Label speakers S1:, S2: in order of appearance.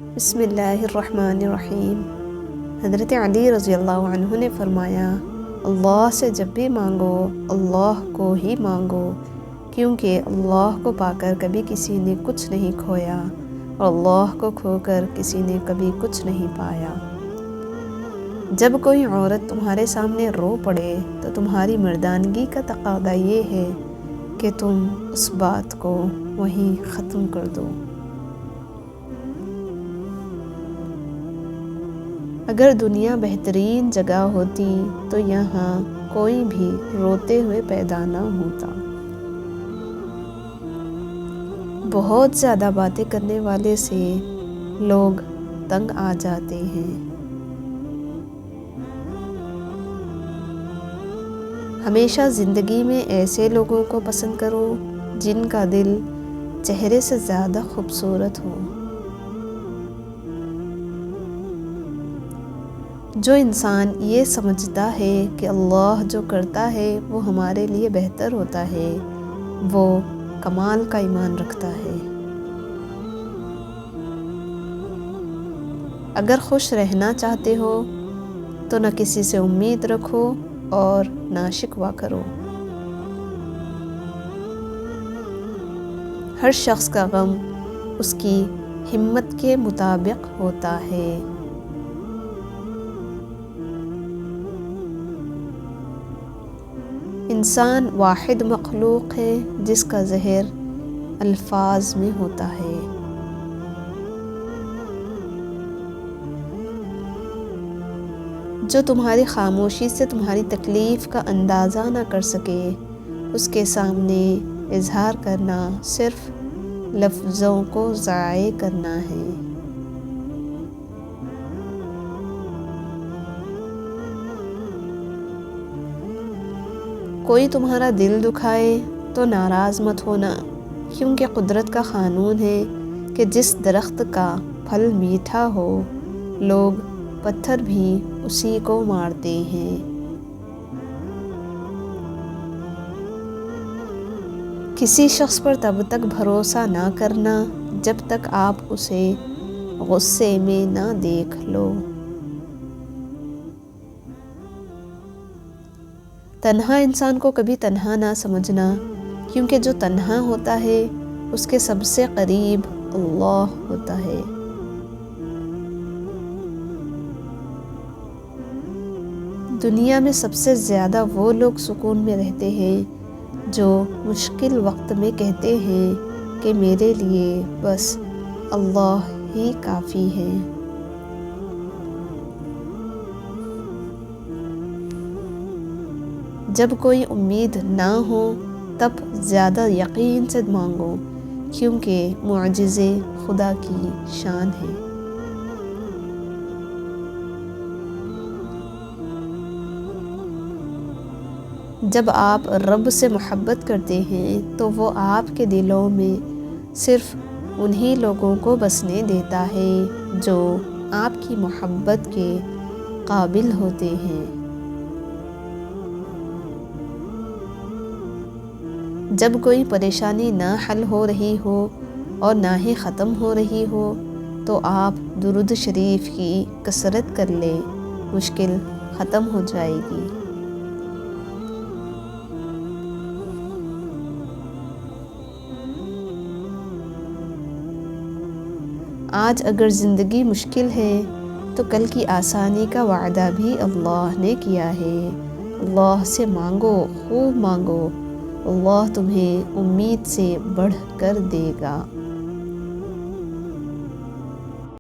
S1: بسم اللہ الرحمن الرحیم۔ حضرت علی رضی اللہ عنہ نے فرمایا، اللہ سے جب بھی مانگو اللہ کو ہی مانگو، کیونکہ اللہ کو پا کر کبھی کسی نے کچھ نہیں کھویا اور اللہ کو کھو کر کسی نے کبھی کچھ نہیں پایا۔ جب کوئی عورت تمہارے سامنے رو پڑے تو تمہاری مردانگی کا تقاضا یہ ہے کہ تم اس بات کو وہیں ختم کر دو۔ اگر دنیا بہترین جگہ ہوتی تو یہاں کوئی بھی روتے ہوئے پیدا نہ ہوتا۔ بہت زیادہ باتیں کرنے والے سے لوگ تنگ آ جاتے ہیں۔ ہمیشہ زندگی میں ایسے لوگوں کو پسند کرو جن کا دل چہرے سے زیادہ خوبصورت ہو۔ جو انسان یہ سمجھتا ہے کہ اللہ جو کرتا ہے وہ ہمارے لیے بہتر ہوتا ہے، وہ کمال کا ایمان رکھتا ہے۔ اگر خوش رہنا چاہتے ہو تو نہ کسی سے امید رکھو اور نہ شکوہ کرو۔ ہر شخص کا غم اس کی ہمت کے مطابق ہوتا ہے۔ انسان واحد مخلوق ہے جس کا زہر الفاظ میں ہوتا ہے۔ جو تمہاری خاموشی سے تمہاری تکلیف کا اندازہ نہ کر سکے، اس کے سامنے اظہار کرنا صرف لفظوں کو ضائع کرنا ہے۔ کوئی تمہارا دل دکھائے تو ناراض مت ہونا، کیونکہ قدرت کا قانون ہے کہ جس درخت کا پھل میٹھا ہو لوگ پتھر بھی اسی کو مارتے ہیں۔ کسی شخص پر تب تک بھروسہ نہ کرنا جب تک آپ اسے غصے میں نہ دیکھ لو۔ تنہا انسان کو کبھی تنہا نہ سمجھنا، کیونکہ جو تنہا ہوتا ہے اس کے سب سے قریب اللہ ہوتا ہے۔ دنیا میں سب سے زیادہ وہ لوگ سکون میں رہتے ہیں جو مشکل وقت میں کہتے ہیں کہ میرے لیے بس اللہ ہی کافی ہے۔ جب کوئی امید نہ ہو تب زیادہ یقین سے مانگو، کیونکہ معجزے خدا کی شان ہے۔ جب آپ رب سے محبت کرتے ہیں تو وہ آپ کے دلوں میں صرف انہی لوگوں کو بسنے دیتا ہے جو آپ کی محبت کے قابل ہوتے ہیں۔ جب کوئی پریشانی نہ حل ہو رہی ہو اور نہ ہی ختم ہو رہی ہو تو آپ درود شریف کی کثرت کر لیں، مشکل ختم ہو جائے گی۔ آج اگر زندگی مشکل ہے تو کل کی آسانی کا وعدہ بھی اللہ نے کیا ہے۔ اللہ سے مانگو، خوب مانگو، اللہ تمہیں امید سے بڑھ کر دے گا۔